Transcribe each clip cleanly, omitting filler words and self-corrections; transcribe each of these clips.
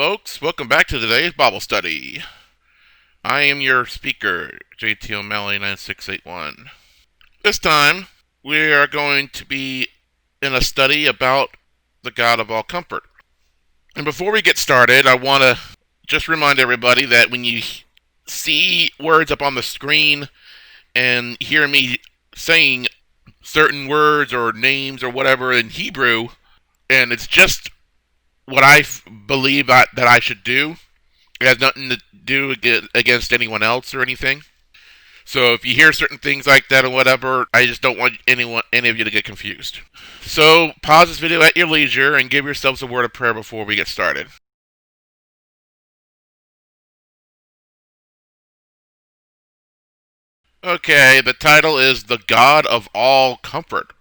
folks. Welcome back to today's Bible study. I am your speaker, JT O'Malley 9681. This time, we are going to be in a study about the God of all comfort. And before we get started, I want to just remind everybody that when you see words up on the screen and hear me saying certain words or names or whatever in Hebrew, and it's just what I believe that I should do. It has nothing to do against anyone else or anything. So if you hear certain things like that or whatever, I just don't want any of you to get confused. So pause this video at your leisure and give yourselves a word of prayer before we get started. Okay, the title is The God of All Comfort.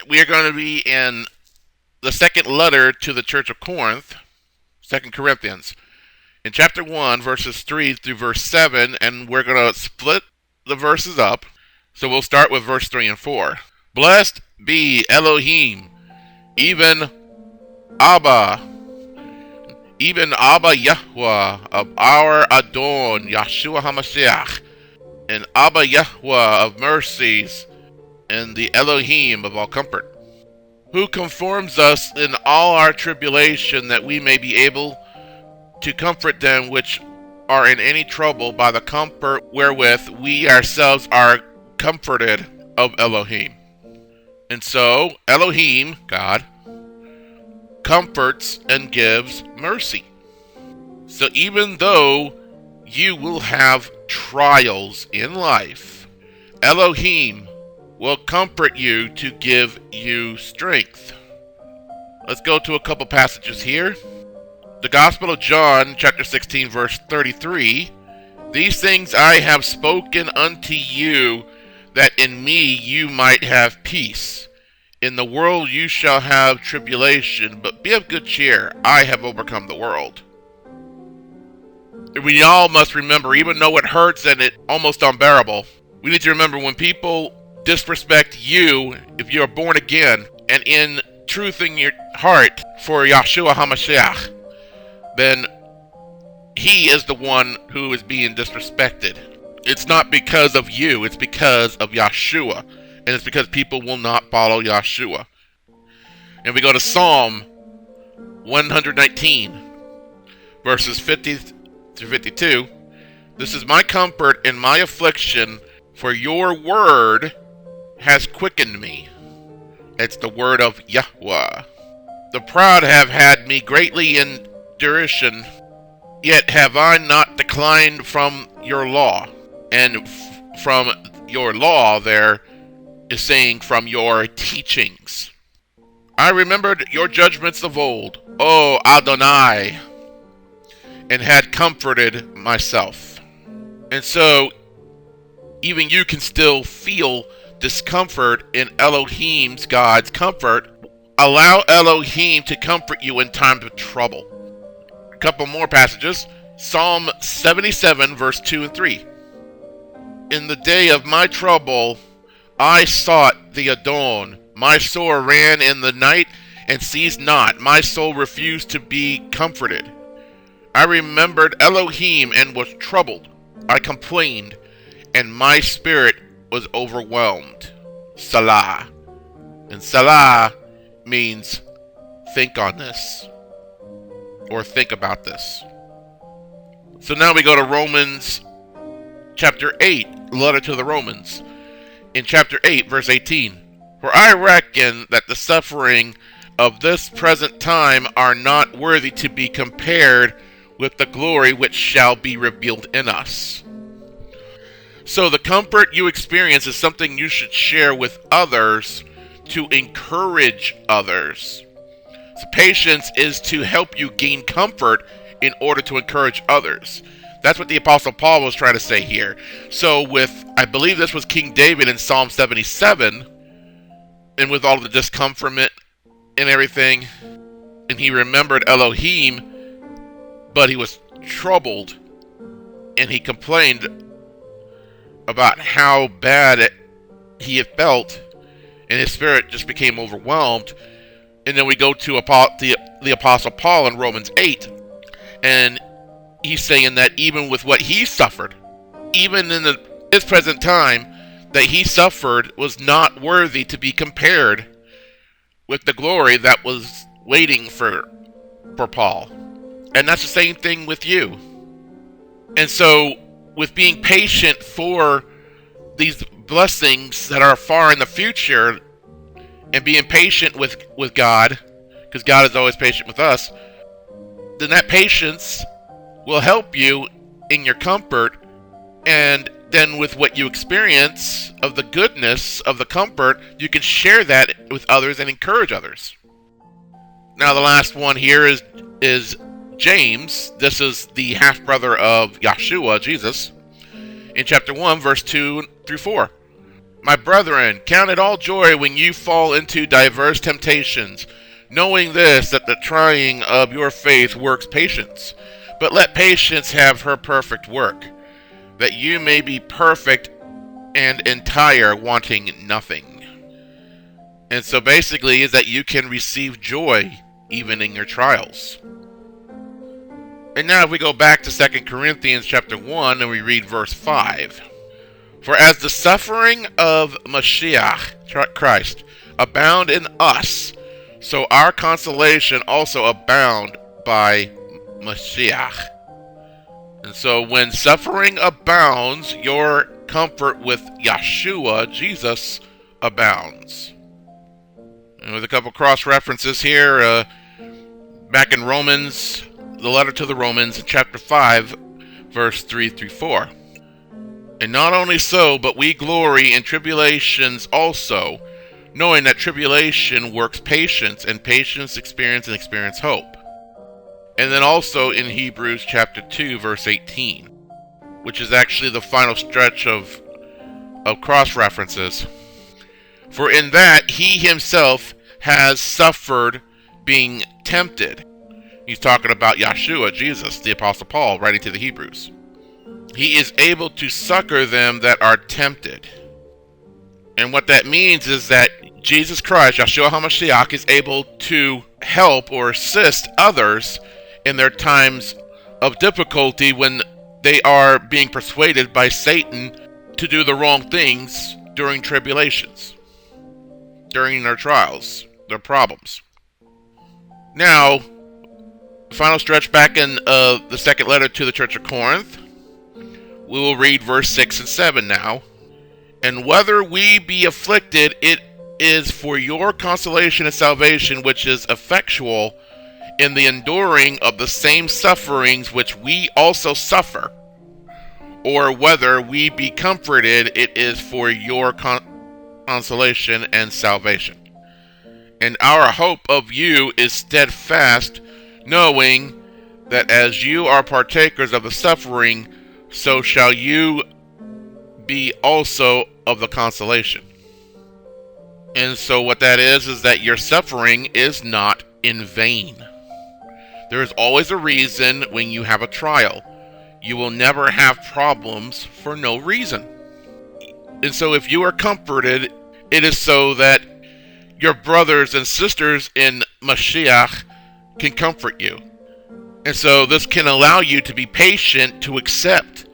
We are going to be in the second letter to the Church of Corinth, 2 Corinthians, in chapter 1, verses 3 through verse 7, and we're going to split the verses up. So we'll start with verse 3 and 4. Blessed be Elohim, even Abba Yahweh of our Adon, Yeshua HaMashiach, and Abba Yahweh of mercies, and the Elohim of all comfort, who conforms us in all our tribulation, that we may be able to comfort them which are in any trouble by the comfort wherewith we ourselves are comforted of Elohim. And so, Elohim, God, comforts and gives mercy. So even though you will have trials in life, Elohim will comfort you to give you strength. Let's go to a couple passages here. The Gospel of John, chapter 16, verse 33. These things I have spoken unto you, that in me you might have peace. In the world you shall have tribulation, but be of good cheer. I have overcome the world. We all must remember, even though it hurts and it's almost unbearable, we need to remember when people disrespect you, if you are born again and in truth in your heart for Yeshua HaMashiach, then he is the one who is being disrespected. It's not because of you, it's because of Yeshua, and it's because people will not follow Yeshua. And we go to Psalm 119, verses 50 through 52. This is my comfort in my affliction, for your word has quickened me. It's the word of Yahweh. The proud have had me greatly in derision, yet have I not declined from your law. And from your law there is saying from your teachings. I remembered your judgments of old, O Adonai, and had comforted myself. And so even you can still feel discomfort in Elohim's, God's comfort. Allow Elohim to comfort you in times of trouble. A couple more passages. Psalm 77, verse 2 and 3. In the day of my trouble, I sought the Adon. My soul ran in the night and ceased not. My soul refused to be comforted. I remembered Elohim and was troubled. I complained, and my spirit was overwhelmed. Salah. And Salah means think on this, or think about this. So now we go to Romans chapter 8, letter to the Romans. In chapter 8, verse 18. For I reckon that the suffering of this present time are not worthy to be compared with the glory which shall be revealed in us. So the comfort you experience is something you should share with others to encourage others. So patience is to help you gain comfort in order to encourage others. That's what the Apostle Paul was trying to say here. So with, I believe this was King David in Psalm 77, and with all the discomfortment and everything, and he remembered Elohim, but he was troubled, and he complained about how bad he had felt, and his spirit just became overwhelmed. And then we go to the Apostle Paul in Romans 8, And he's saying that even with what he suffered, even in his present time, that he suffered was not worthy to be compared with the glory that was waiting for Paul. And that's the same thing with you. And so, with being patient for these blessings that are far in the future, and being patient with God, because God is always patient with us, then that patience will help you in your comfort, and then with what you experience of the goodness of the comfort, you can share that with others and encourage others. Now the last one here is James. This is the half-brother of Yeshua, Jesus, in chapter 1, verse 2 through 4. My brethren, count it all joy when you fall into diverse temptations, knowing this, that the trying of your faith works patience. But let patience have her perfect work, that you may be perfect and entire, wanting nothing. And so basically is that you can receive joy even in your trials. And now if we go back to 2 Corinthians chapter 1 and we read verse 5. For as the suffering of Mashiach, Christ, abound in us, so our consolation also abound by Mashiach. And so when suffering abounds, your comfort with Yeshua, Jesus, abounds. And with a couple cross references here, back in Romans, the letter to the Romans, in chapter 5, verse 3 through 4. And not only so, but we glory in tribulations also, knowing that tribulation works patience, and patience experience, and experience hope. And then also in Hebrews chapter 2, verse 18, which is actually the final stretch of cross references. For in that he himself has suffered being tempted. He's talking about Yeshua, Jesus, the Apostle Paul, writing to the Hebrews. He is able to succor them that are tempted. And what that means is that Jesus Christ, Yeshua HaMashiach, is able to help or assist others in their times of difficulty when they are being persuaded by Satan to do the wrong things during tribulations, during their trials, their problems. Now, final stretch back in the second letter to the Church of Corinth. We will read verse 6 and 7 now. And whether we be afflicted, it is for your consolation and salvation, which is effectual in the enduring of the same sufferings which we also suffer. Or whether we be comforted, it is for your consolation and salvation. And our hope of you is steadfast, knowing that as you are partakers of the suffering, so shall you be also of the consolation. And so what that is that your suffering is not in vain. There is always a reason when you have a trial. You will never have problems for no reason. And so if you are comforted, it is so that your brothers and sisters in Mashiach can comfort you. And so this can allow you to be patient to accept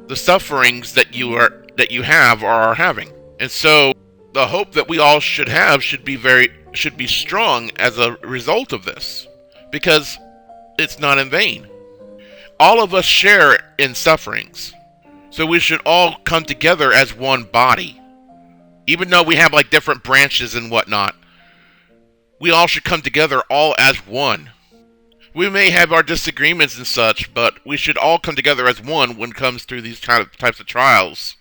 the sufferings that you have or are having. And so the hope that we all should have should be strong as a result of this, because it's not in vain. All of us share in sufferings. So we should all come together as one body. Even though we have like different branches and whatnot, we all should come together all as one. We may have our disagreements and such, but we should all come together as one when it comes through these types of trials.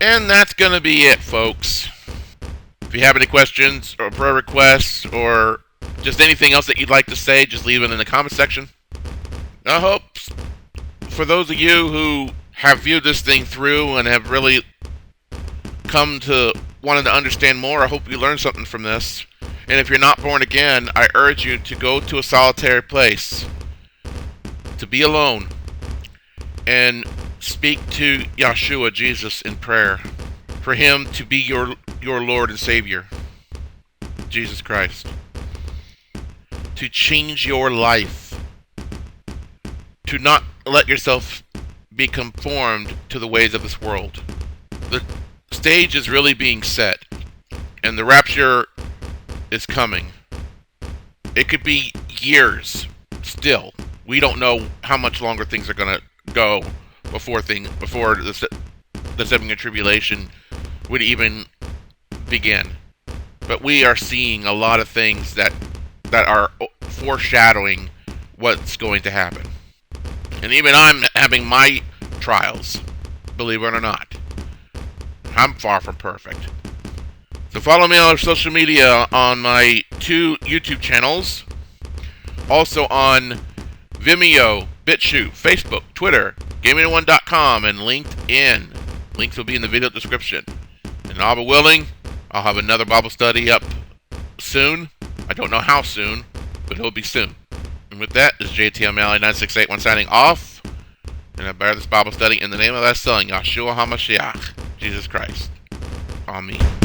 And that's going to be it, folks. If you have any questions or prayer requests or just anything else that you'd like to say, just leave it in the comment section. I hope for those of you who have viewed this thing through and have really come to wanting to understand more, I hope you learned something from this. And if you're not born again, I urge you to go to a solitary place, to be alone, and speak to Yeshua, Jesus, in prayer, for him to be your Lord and Savior. Jesus Christ. To change your life. To not let yourself be conformed to the ways of this world. The stage is really being set, and the rapture is coming. It could be years still. We don't know how much longer things are going to go before the 7-year tribulation would even begin. But we are seeing a lot of things that are foreshadowing what's going to happen. And even I'm having my trials, believe it or not. I'm far from perfect. So follow me on social media on my 2 YouTube channels. Also on Vimeo, BitChute, Facebook, Twitter, GamingOne.com, and LinkedIn. Links will be in the video description. And Allah willing, I'll have another Bible study up soon. I don't know how soon, but it'll be soon. And with that, this is JT O'Malley 9681 signing off. And I bear this Bible study in the name of thy Son, Yahshua HaMashiach, Jesus Christ. Amen.